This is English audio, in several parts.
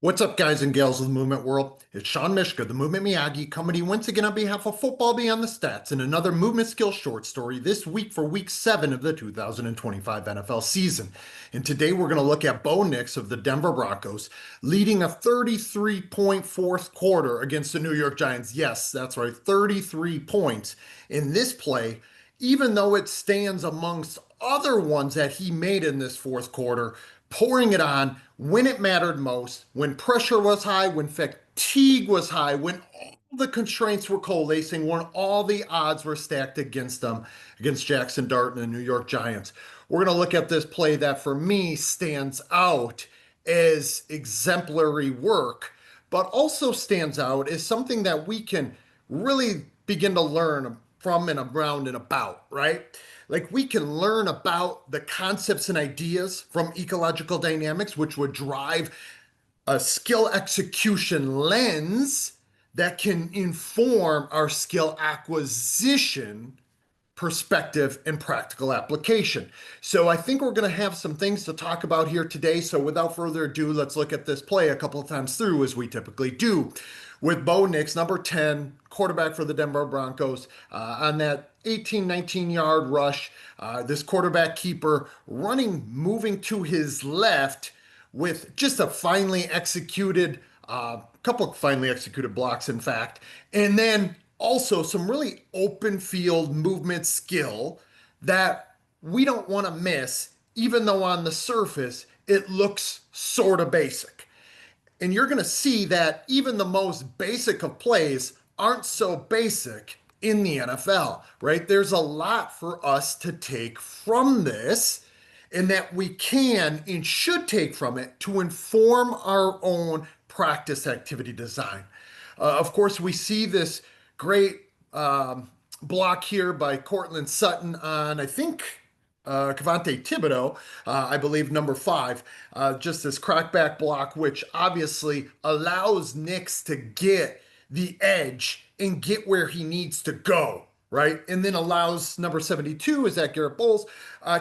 What's up, guys and gals of the movement world? It's Sean Mishka, the Movement Miyagi, coming to you once again on behalf of Football Beyond the Stats in another movement skill short story this week for week 7 of the 2025 NFL season. And today we're going to look at Bo Nix of the Denver Broncos leading a 33-point fourth quarter against the New York Giants. Yes, that's right, 33 points in this play, even though it stands amongst other ones that he made in this fourth quarter, pouring it on when it mattered most, when pressure was high, when fatigue was high, when all the constraints were coalescing, when all the odds were stacked against them, against Jackson Dart and the New York Giants. We're going to look at this play that for me stands out as exemplary work, but also stands out as something that we can really begin to learn from and around and about, right? Like we can learn about the concepts and ideas from ecological dynamics, which would drive a skill execution lens that can inform our skill acquisition perspective and practical application. So I think we're going to have some things to talk about here today. So without further ado, let's look at this play a couple of times through as we typically do. With Bo Nix, number 10, quarterback for the Denver Broncos, on that 18, 19-yard rush. This quarterback keeper moving to his left with just a finely executed, couple of finely executed blocks, in fact. And then also some really open field movement skill that we don't want to miss, even though on the surface it looks sort of basic. And you're going to see that even the most basic of plays aren't so basic in the NFL, right? There's a lot for us to take from this and that we can and should take from it to inform our own practice activity design. Of course, we see this great block here by Cortland Sutton on, I think, Kavonte Thibodeau, I believe number 5, just this crackback block, which obviously allows Nix to get the edge and get where he needs to go, right? And then allows number 72, is that Garrett Bowles,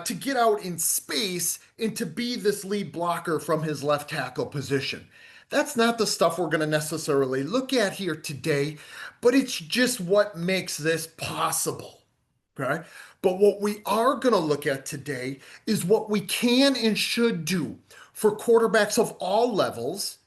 to get out in space and to be this lead blocker from his left tackle position. That's not the stuff we're going to necessarily look at here today, but it's just what makes this possible. Okay. But what we are going to look at today is what we can and should do for quarterbacks of all levels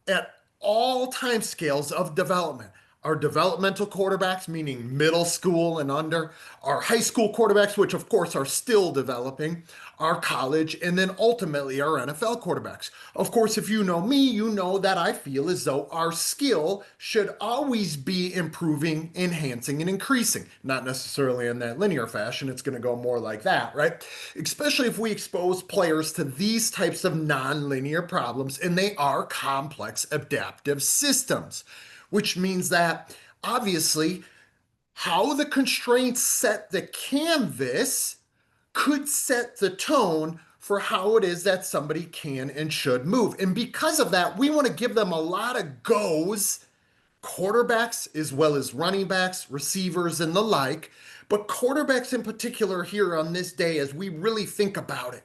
at all time scales of development. Our developmental quarterbacks, meaning middle school and under, our high school quarterbacks, which of course are still developing, our college, and then ultimately our NFL quarterbacks. Of course, if you know me, you know that I feel as though our skill should always be improving, enhancing, and increasing. Not necessarily in that linear fashion, it's going to go more like that, right? Especially if we expose players to these types of non-linear problems, and they are complex adaptive systems, which means that obviously how the constraints set the canvas could set the tone for how it is that somebody can and should move. And because of that, we want to give them a lot of goes, quarterbacks as well as running backs, receivers, and the like, but quarterbacks in particular here on this day as we really think about it.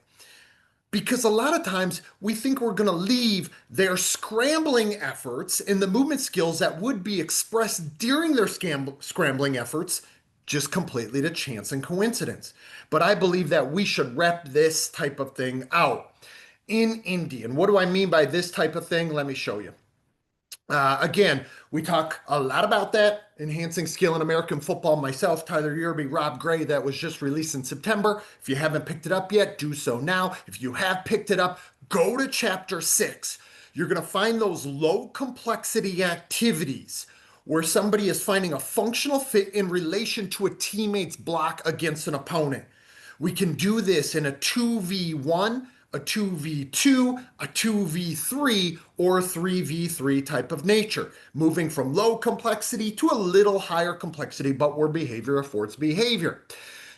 Because a lot of times we think we're going to leave their scrambling efforts and the movement skills that would be expressed during their scrambling efforts just completely to chance and coincidence. But I believe that we should rep this type of thing out in Indy. And what do I mean by this type of thing? Let me show you. Again, we talk a lot about that, enhancing skill in American football. Myself, Tyler Yearby, Rob Gray, that was just released in September. If you haven't picked it up yet, do so now. If you have picked it up, go to chapter 6. You're going to find those low complexity activities where somebody is finding a functional fit in relation to a teammate's block against an opponent. We can do this in a 2v1, a 2v2, a 2v3, or 3v3 type of nature, moving from low complexity to a little higher complexity, but where behavior affords behavior.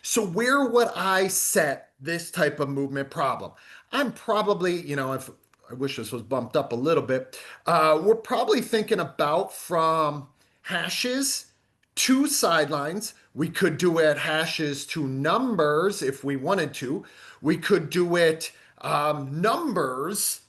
So where would I set this type of movement problem? I'm probably, if I wish this was bumped up a little bit, we're probably thinking about from hashes to sidelines. We could do it hashes to numbers if we wanted to. We could do it numbers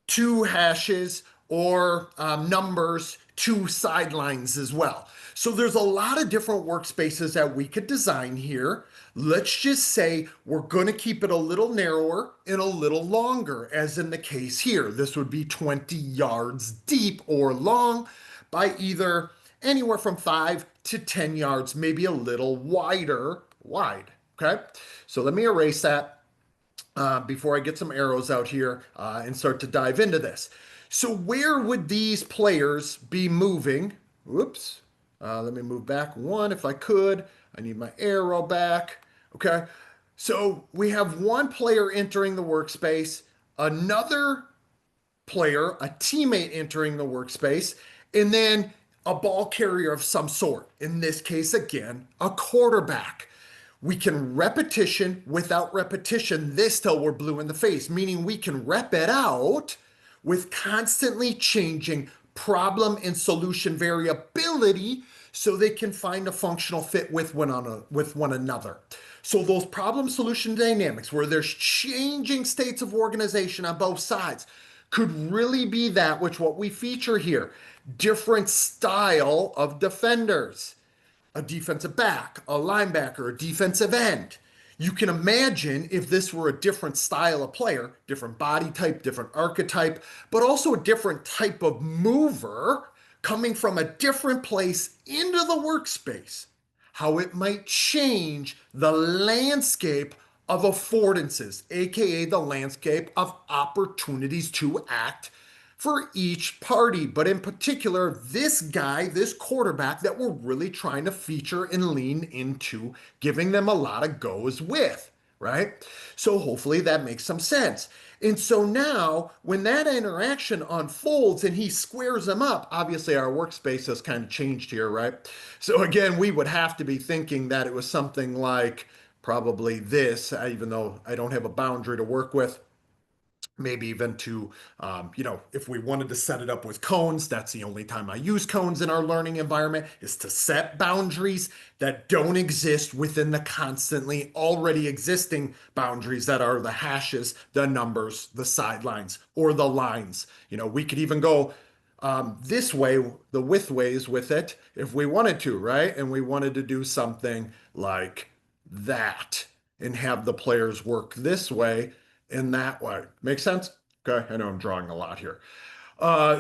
two hashes, or numbers, two sidelines as well. So there's a lot of different workspaces that we could design here. Let's just say we're going to keep it a little narrower and a little longer, as in the case here. This would be 20 yards deep or long by either anywhere from 5 to 10 yards, maybe a little wide. Okay, so let me erase that before I get some arrows out here and start to dive into this. So where would these players be moving? Whoops. Let me move back one if I could. I need my arrow back. Okay. So we have one player entering the workspace, another player, a teammate entering the workspace, and then a ball carrier of some sort. In this case, again, a quarterback. We can repetition without repetition this till we're blue in the face, meaning we can rep it out with constantly changing problem and solution variability so they can find a functional fit with one another. So those problem solution dynamics where there's changing states of organization on both sides could really be that which what we feature here. Different style of defenders, a defensive back, a linebacker, a defensive end. You can imagine if this were a different style of player, different body type, different archetype, but also a different type of mover coming from a different place into the workspace, how it might change the landscape of affordances, aka the landscape of opportunities to act for each party. But in particular, this guy, this quarterback that we're really trying to feature and lean into, giving them a lot of goes with, right? So hopefully that makes some sense. And so now, when that interaction unfolds and he squares them up, obviously our workspace has kind of changed here, right? So again, we would have to be thinking that it was something like probably this, even though I don't have a boundary to work with. Maybe even to, if we wanted to set it up with cones, that's the only time I use cones in our learning environment, is to set boundaries that don't exist within the constantly already existing boundaries that are the hashes, the numbers, the sidelines, or the lines. We could even go this way, the width ways with it, if we wanted to, right? And we wanted to do something like that and have the players work this way in that way. Make sense? Okay, I know I'm drawing a lot here.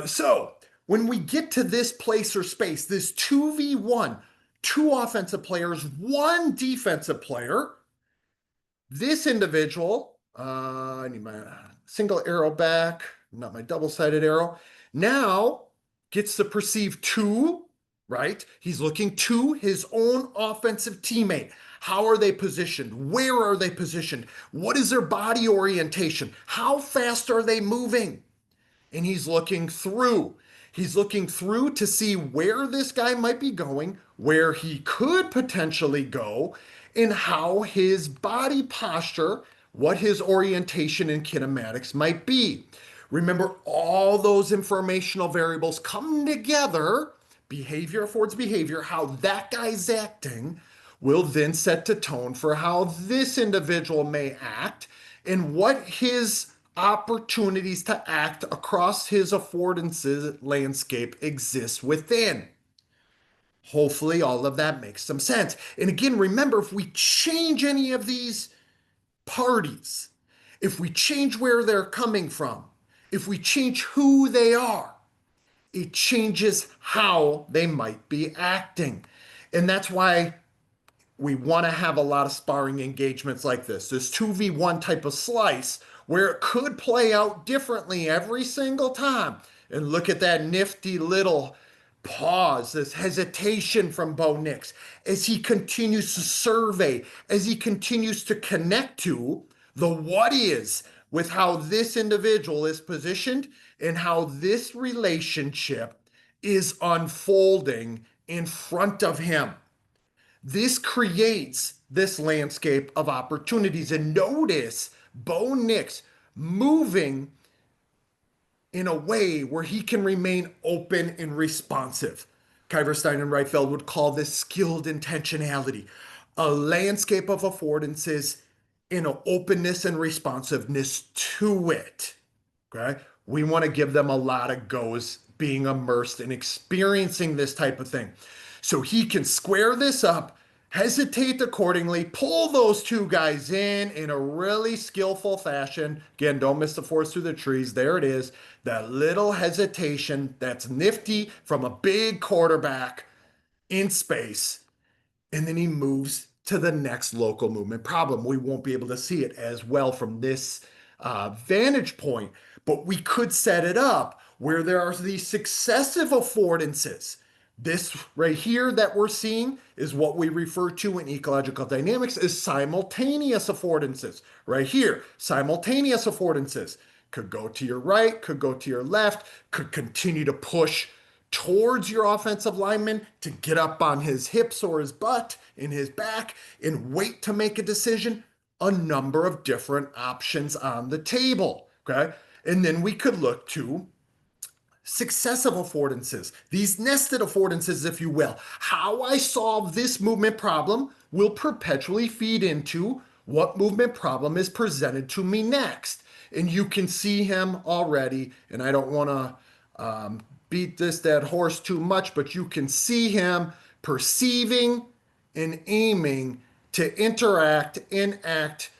So when we get to this place or space, this 2v1, two offensive players, one defensive player, this individual, I need my single arrow back, not my double-sided arrow, now gets to perceive two, right? He's looking to his own offensive teammate. How are they positioned? Where are they positioned? What is their body orientation? How fast are they moving? And he's looking through. He's looking through to see where this guy might be going, where he could potentially go, and how his body posture, what his orientation and kinematics might be. Remember, all those informational variables come together. Behavior affords behavior. How that guy's acting will then set the tone for how this individual may act and what his opportunities to act across his affordances landscape exists within. Hopefully, all of that makes some sense. And again, remember, if we change any of these parties, if we change where they're coming from, if we change who they are, it changes how they might be acting. And that's why we want to have a lot of sparring engagements like this 2v1 type of slice where it could play out differently every single time. And look at that nifty little pause, this hesitation from Bo Nix as he continues to survey, as he continues to connect to the what is with how this individual is positioned and how this relationship is unfolding in front of him. This creates this landscape of opportunities. And notice Bo Nix moving in a way where he can remain open and responsive. Kyverstein and Reifeld would call this skilled intentionality, a landscape of affordances in an openness and responsiveness to it. Okay. We want to give them a lot of goes being immersed and experiencing this type of thing. So he can square this up, hesitate accordingly, pull those two guys in a really skillful fashion. Again, don't miss the forest through the trees. There it is. That little hesitation that's nifty from a big quarterback in space, and then he moves to the next local movement problem. We won't be able to see it as well from this vantage point, but we could set it up where there are these successive affordances. This right here that we're seeing is what we refer to in ecological dynamics as simultaneous affordances. Right here, simultaneous affordances could go to your right, could go to your left, could continue to push towards your offensive lineman to get up on his hips or his butt in his back and wait to make a decision. A number of different options on the table. Okay. And then we could look to successive affordances, these nested affordances, if you will. How I solve this movement problem will perpetually feed into what movement problem is presented to me next. And you can see him already, and I don't want to beat this dead horse too much, but you can see him perceiving and aiming to interact and act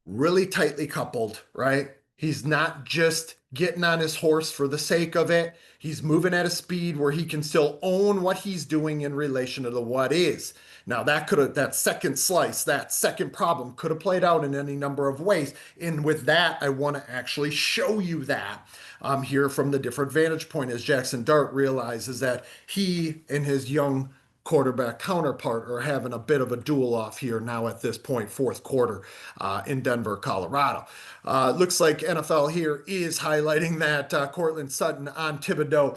really tightly coupled, right? He's not just getting on his horse for the sake of it. He's moving at a speed where he can still own what he's doing in relation to the what is. Now that second slice, that second problem could have played out in any number of ways. And with that, I want to actually show you that here from the different vantage point as Jackson Dart realizes that he and his young quarterback counterpart are having a bit of a duel off here now at this point, fourth quarter in Denver, Colorado. Looks like NFL here is highlighting that Cortland Sutton on Thibodeau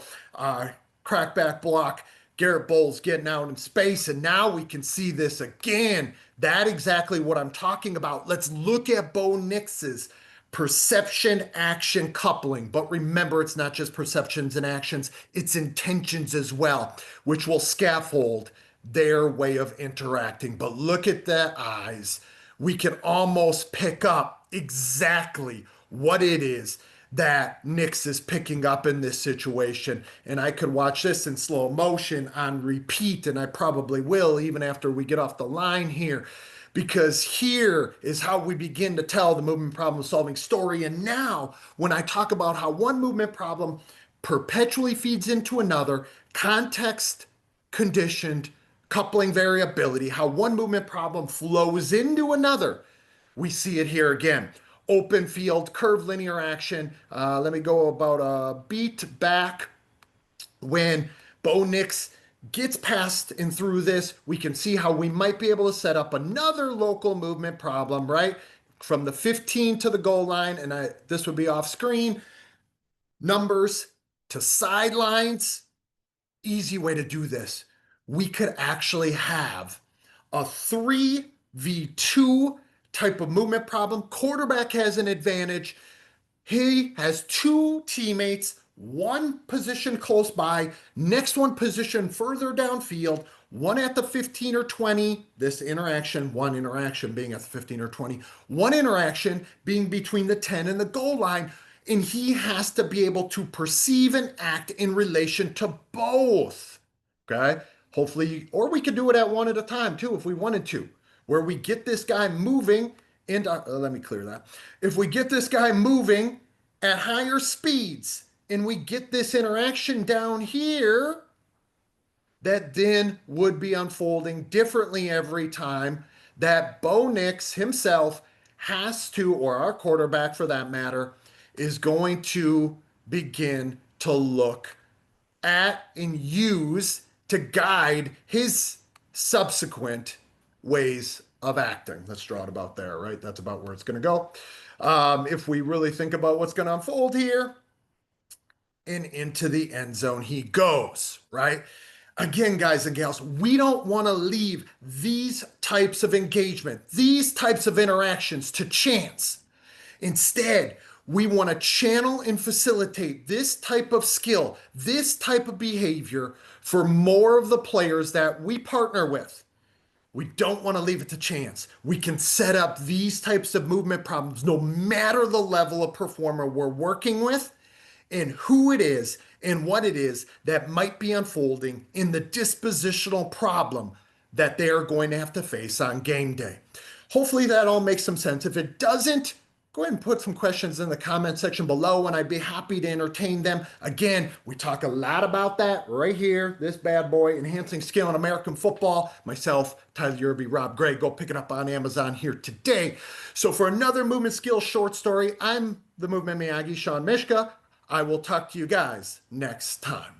crackback block. Garrett Bowles getting out in space, and now we can see this again. That exactly what I'm talking about. Let's look at Bo Nix's perception action coupling. But remember, it's not just perceptions and actions, it's intentions as well, which will scaffold their way of interacting. But look at the eyes. We can almost pick up exactly what it is that Nix is picking up in this situation. And I could watch this in slow motion on repeat, and I probably will even after we get off the line here, because here is how we begin to tell the movement problem solving story. And now, when I talk about how one movement problem perpetually feeds into another, context conditioned coupling variability, how one movement problem flows into another, we see it here again. Open field, curved linear action. Let me go about a beat back. When Bo Nix gets past and through this, we can see how we might be able to set up another local movement problem, right? From the 15 to the goal line, and this would be off screen. Numbers to sidelines. Easy way to do this. We could actually have a 3v2 type of movement problem. Quarterback has an advantage. He has two teammates, one position close by, next one position further downfield, one at the 15 or 20. This interaction, one interaction being at the 15 or 20, one interaction being between the 10 and the goal line. And he has to be able to perceive and act in relation to both. Okay. Hopefully, or we could do it at one at a time too, if we wanted to, where we get this guy moving. And let me clear that. If we get this guy moving at higher speeds and we get this interaction down here, that then would be unfolding differently every time that Bo Nix himself has to, or our quarterback for that matter, is going to begin to look at and use to guide his subsequent ways of acting. Let's draw it about there, right? That's about where it's going to go. If we really think about what's going to unfold here, and into the end zone he goes, right? Again, guys and gals, we don't want to leave these types of engagement, these types of interactions to chance. Instead, we want to channel and facilitate this type of skill, this type of behavior for more of the players that we partner with. We don't want to leave it to chance. We can set up these types of movement problems no matter the level of performer we're working with and who it is and what it is that might be unfolding in the dispositional problem that they are going to have to face on game day. Hopefully that all makes some sense. If it doesn't, go ahead and put some questions in the comment section below and I'd be happy to entertain them. Again, we talk a lot about that right here, this bad boy, Enhancing Skill in American Football. Myself, Tyler Yearby, Rob Gray, go pick it up on Amazon here today. So for another movement skill short story, I'm the Movement Miyagi, Sean Mishka. I will talk to you guys next time.